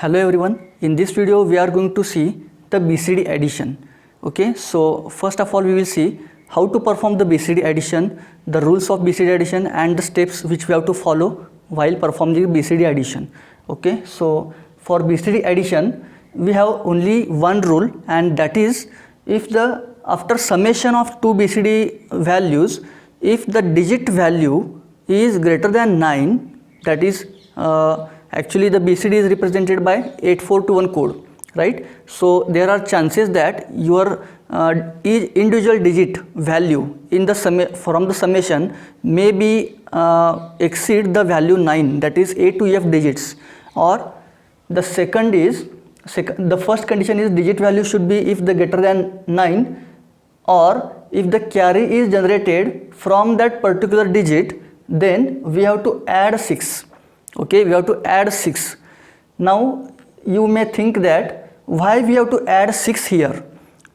Hello everyone, in this video we are going to see the BCD addition. Okay, so first of all we will see how to perform the BCD addition, the rules of BCD addition and the steps which we have to follow while performing BCD addition. Okay, so for BCD addition we have only one rule, and that is if the after summation of two BCD values, if the digit value is greater than 9, that is actually the BCD is represented by 8421 code, right? So there are chances that your individual digit value in the from the summation may be exceed the value 9, that is A to F digits, or the second is the first condition is digit value should be if the greater than 9, or if the carry is generated from that particular digit, then we have to add 6. Okay, we have to add 6. Now you may think that why we have to add 6 here,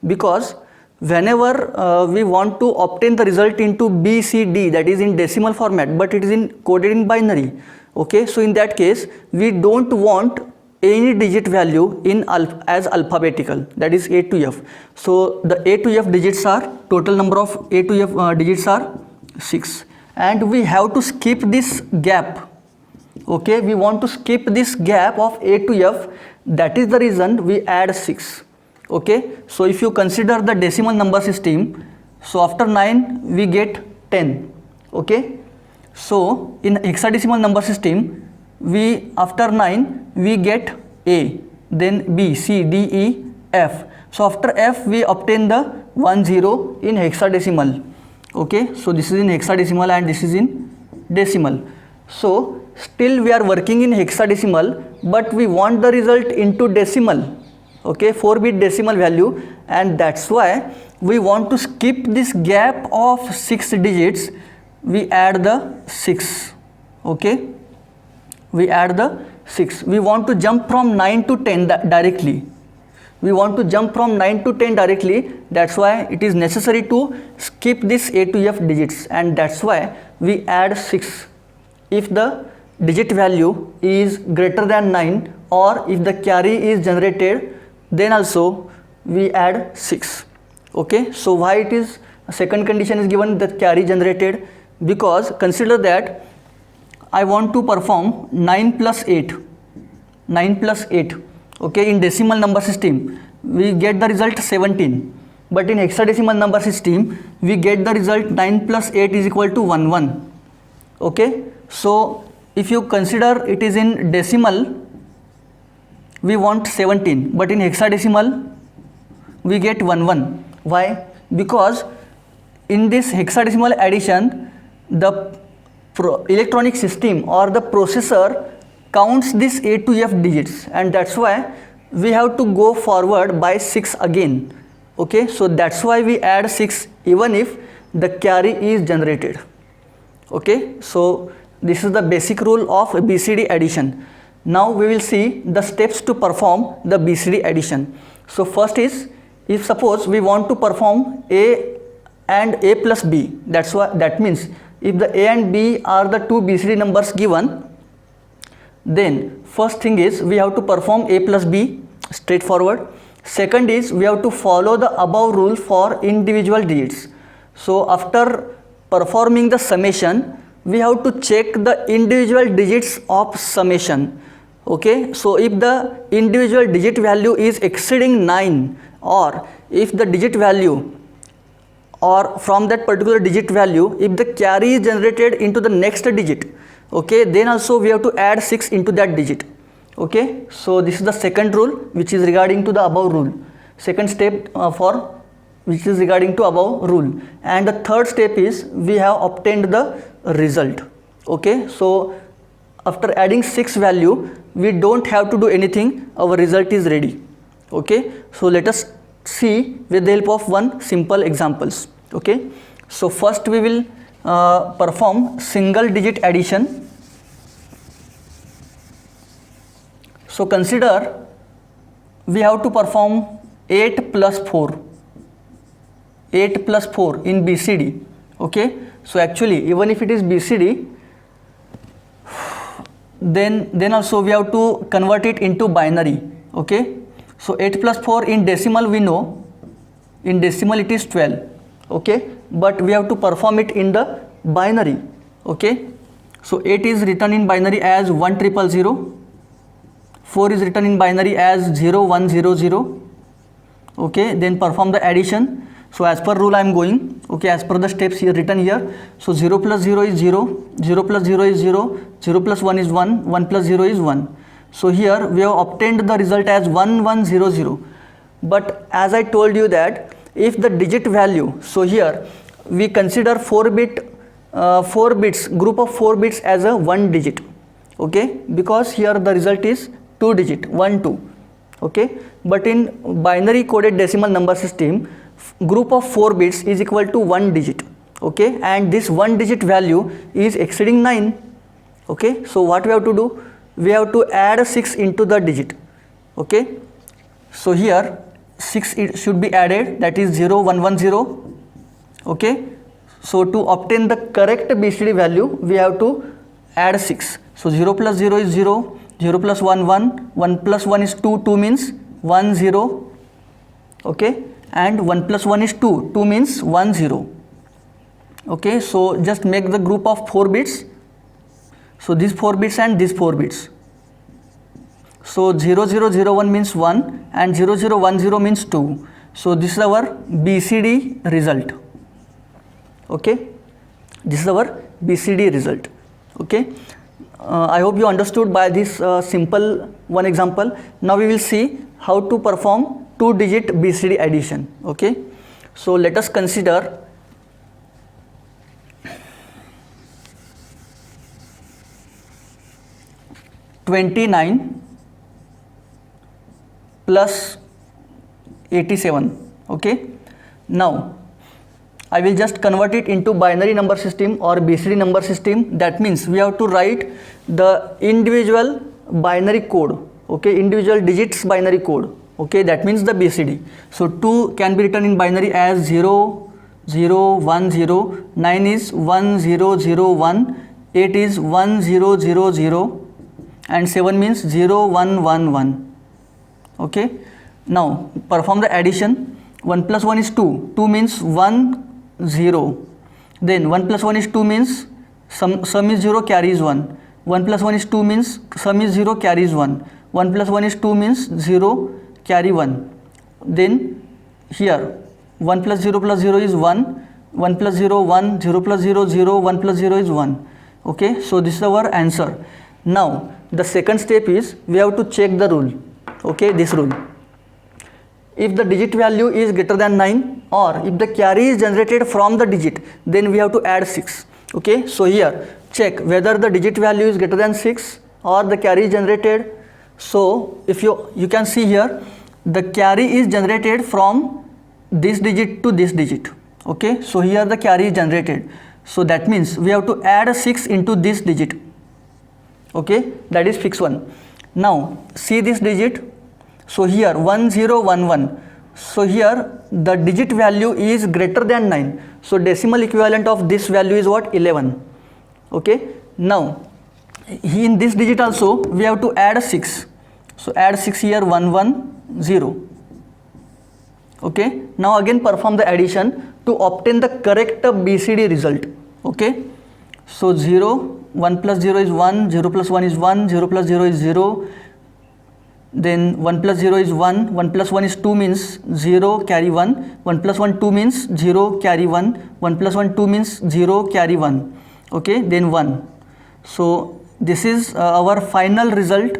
because whenever we want to obtain the result into BCD, that is in decimal format, but it is coded in binary. Okay, so in that case we don't want any digit value in as alphabetical, that is A to F. So the A to F digits are, total number of A to F digits are 6, and we have to skip this gap. Okay, we want to skip this gap of A to F, that is the reason we add 6. Okay, so if you consider the decimal number system, so after 9 we get 10. Okay, so in hexadecimal number system, we after 9 we get A, then B, C, D, E, F. So after F we obtain the 10 in hexadecimal. Okay, so this is in hexadecimal and this is in decimal. So still we are working in hexadecimal, but we want the result into decimal. Okay, 4-bit decimal value, and that's why we want to skip this gap of 6 digits. We add the 6. Okay, we add the 6. We want to jump from 9 to 10 directly. We want to jump from 9 to 10 directly. That's why it is necessary to skip this A to F digits, and that's why we add 6 if the digit value is greater than 9, or if the carry is generated, then also we add 6. Okay, so why it is second condition is given, that carry generated? Because consider that I want to perform 9 plus 8. Okay, in decimal number system we get the result 17, but in hexadecimal number system we get the result 9 plus 8 is equal to 11. Okay, so if you consider it is in decimal, we want 17, but in hexadecimal we get 11. Why? Because in this hexadecimal addition, the electronic system or the processor counts this A to F digits, and that's why we have to go forward by 6 again. Okay, so that's why we add 6 even if the carry is generated. Okay, so this is the basic rule of BCD addition. Now we will see the steps to perform the BCD addition. So first is, if suppose we want to perform A and A plus B, that means if the A and B are the two BCD numbers given, then first thing is we have to perform A plus B, straightforward. Second is we have to follow the above rule for individual digits. So after performing the summation, we have to check the individual digits of summation. Okay, so if the individual digit value is exceeding 9, or if the digit value, or from that particular digit value, if the carry is generated into the next digit, okay, then also we have to add 6 into that digit. Okay, so this is the second rule which is regarding to the above rule, second step for which is regarding to above rule. And the third step is we have obtained the result. Okay, so after adding 6 value, we don't have to do anything, our result is ready. Okay, so let us see with the help of one simple examples. Okay, so first we will perform single digit addition. So consider we have to perform 8 plus 4 in BCD. Okay, so actually even if it is BCD, then also we have to convert it into binary. Okay, so 8 plus 4 in decimal, we know in decimal it is 12. Okay, but we have to perform it in the binary. Okay, so 8 is written in binary as 1000, 4 is written in binary as 0100. Okay, then perform the addition. So as per rule I am going, okay, as per the steps here written here. So 0 plus 0 is 0, 0 plus 0 is 0, 0 plus 1 is 1, 1 plus 0 is 1. So here we have obtained the result as 1100. But as I told you that if the digit value, so here we consider 4 bits, group of 4 bits as a 1 digit. Okay, because here the result is 2 digit, 1 2. Okay, but in binary coded decimal number system, group of 4 bits is equal to 1 digit. Okay, and this 1 digit value is exceeding 9. Okay, so what we have to do, we have to add 6 into the digit. Okay, so here 6 it should be added, that is 0110. Okay, so to obtain the correct BCD value we have to add 6. So 0 plus 0 is 0, 0 plus 1 1, 1 plus 1 is 2, 2 means 1 0. Okay, and 1 plus 1 is 2, 2 means 1 0. Okay, so just make the group of 4 bits. So these 4 bits and these 4 bits. So 0001 means 1 and 0010 means 2. So this is our BCD result. Okay, this is our BCD result. Okay, I hope you understood by this simple one example. Now we will see how to perform 2-digit BCD addition. Okay, so let us consider 29 plus 87. Okay, now I will just convert it into binary number system or BCD number system. That means we have to write the individual binary code. Okay, individual digits binary code. Okay, that means the BCD. So 2 can be written in binary as 0 0 1 0, 9 is 1 0 0 1, 8 is 1 0 0 0, and 7 means 0 1 1 1. Okay, now perform the addition. 1 plus 1 is 2, 2 means 1 0. Then 1 plus 1 is 2 means sum is 0, carry is 1. 1 plus 1 is 2 means sum is 0, carry is 1. 1 plus 1 is 2 means 0, carry 1. Then here 1 plus 0 is 1, 1 plus 0 1, 0 plus 0 0, 1 plus 0 is 1. Okay, so this is our answer. Now the second step is we have to check the rule. Okay, this rule. If the digit value is greater than 9 or if the carry is generated from the digit, then we have to add 6. Okay, so here check whether the digit value is greater than 6 or the carry is generated. So if you can see here the carry is generated from this digit to this digit. Okay, so here the carry is generated, so that means we have to add 6 into this digit. Okay, that is fixed one. Now see this digit. So here 1011. So here the digit value is greater than 9. So decimal equivalent of this value is what? 11. Okay, now in this digit also we have to add 6. So add 6 here, 110. Okay, now again perform the addition to obtain the correct BCD result. Okay, so 0, 1 plus 0 is 1, 0 plus 1 is 1, 0 plus 0 is 0. Then 1 plus 0 is 1, 1 plus 1 is 2 means 0, carry 1, 1 plus 1 2 means 0, carry 1, 1 plus 1 2 means 0, carry 1. Okay, then 1. So this is our final result.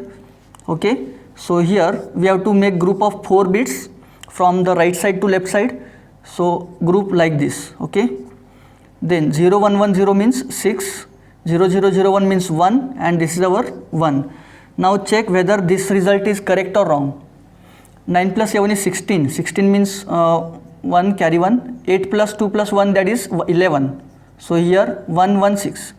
Okay, so here we have to make group of 4 bits from the right side to left side. So group like this. Okay, then 0110 means 6, 0001 means 1, and this is our 1. Now check whether this result is correct or wrong. 9 plus 7 is 16. 16 means 1, carry 1. 8 plus 2 plus 1, that is 11. So here 116.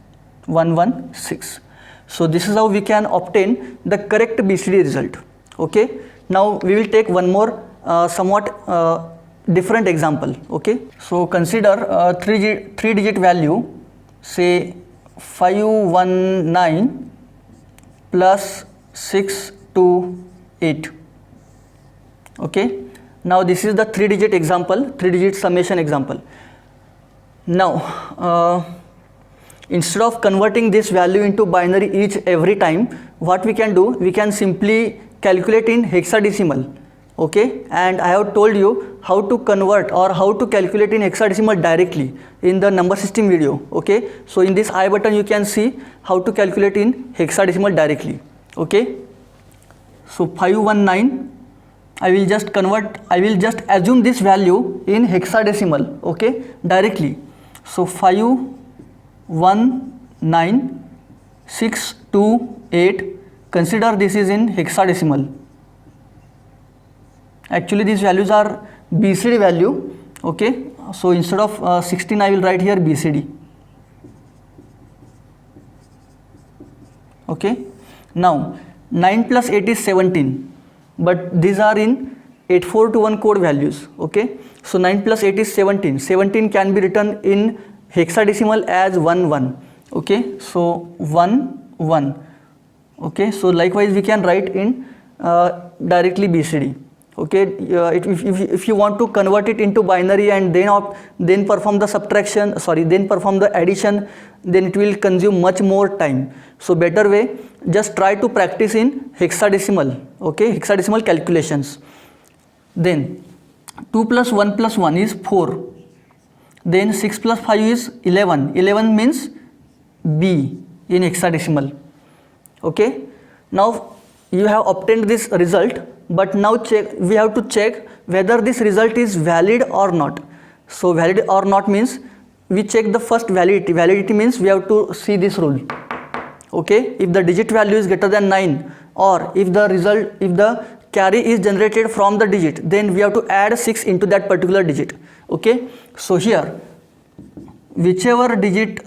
116. So this is how we can obtain the correct BCD result. Okay. Now we will take one more somewhat different example. Okay. So consider 3-digit value, say 519 plus 6 to 8. Okay, now this is the 3-digit example, 3-digit summation example. Now instead of converting this value into binary every time, what we can do, we can simply calculate in hexadecimal. Okay, and I have told you how to convert or how to calculate in hexadecimal directly in the number system video. Okay, so in this I button you can see how to calculate in hexadecimal directly. Okay, so 519, I will just assume this value in hexadecimal, okay, directly. So 519628, consider this is in hexadecimal. Actually these values are BCD value, okay, so instead of 16 I will write here BCD. Okay, now 9 plus 8 is 17, but these are in 8421 code values. Okay, so 9 plus 8 is 17. 17 can be written in hexadecimal as 11. Okay, so 1 1. Okay, so likewise we can write in directly BCD. Okay, if you want to convert it into binary and then perform the subtraction, then perform the addition, then it will consume much more time. So better way, just try to practice in hexadecimal. Okay, hexadecimal calculations. Then 2 plus 1 plus 1 is 4. Then 6 plus 5 is 11. 11 means B in hexadecimal. Okay, now you have obtained this result, but now we have to check whether this result is valid or not. So valid or not means we check the first validity. Validity means we have to see this rule. Okay, if the digit value is greater than 9, or if the carry is generated from the digit, then we have to add 6 into that particular digit. Okay, so here whichever digit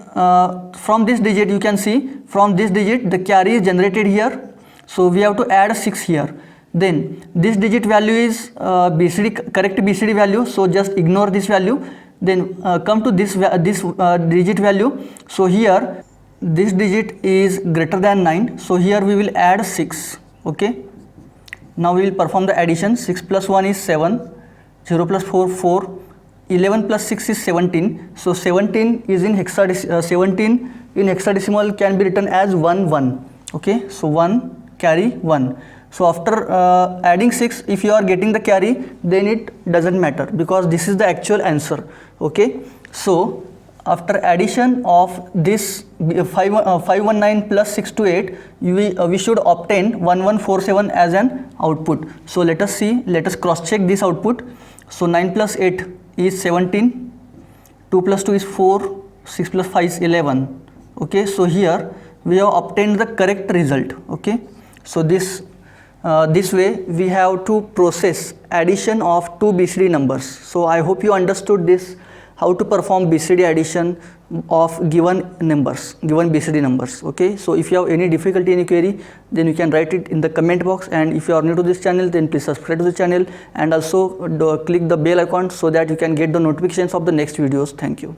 from this digit, you can see from this digit the carry is generated here, so we have to add 6 here. Then this digit value is correct BCD value, so just ignore this value. Then come to this digit value. So here this digit is greater than 9, so here we will add 6. Okay, now we will perform the addition. 6 plus 1 is 7, 0 plus 4 4, 11 plus 6 is 17. So 17 is in hexadecimal can be written as 1 1. Okay, so 1 carry 1. So after adding 6, if you are getting the carry, then it doesn't matter because this is the actual answer. Okay, so after addition of this 519 plus 628, we should obtain 1147 as an output. So let us cross check this output. So 9 plus 8 is 17, 2 plus 2 is 4, 6 plus 5 is 11. Okay, so here we have obtained the correct result. Okay, so this way we have to process addition of two BCD numbers. So I hope you understood this, how to perform BCD addition of given BCD numbers. Okay, so if you have any difficulty, any query, then you can write it in the comment box, and if you are new to this channel, then please subscribe to the channel and also click the bell icon so that you can get the notifications of the next videos. Thank you.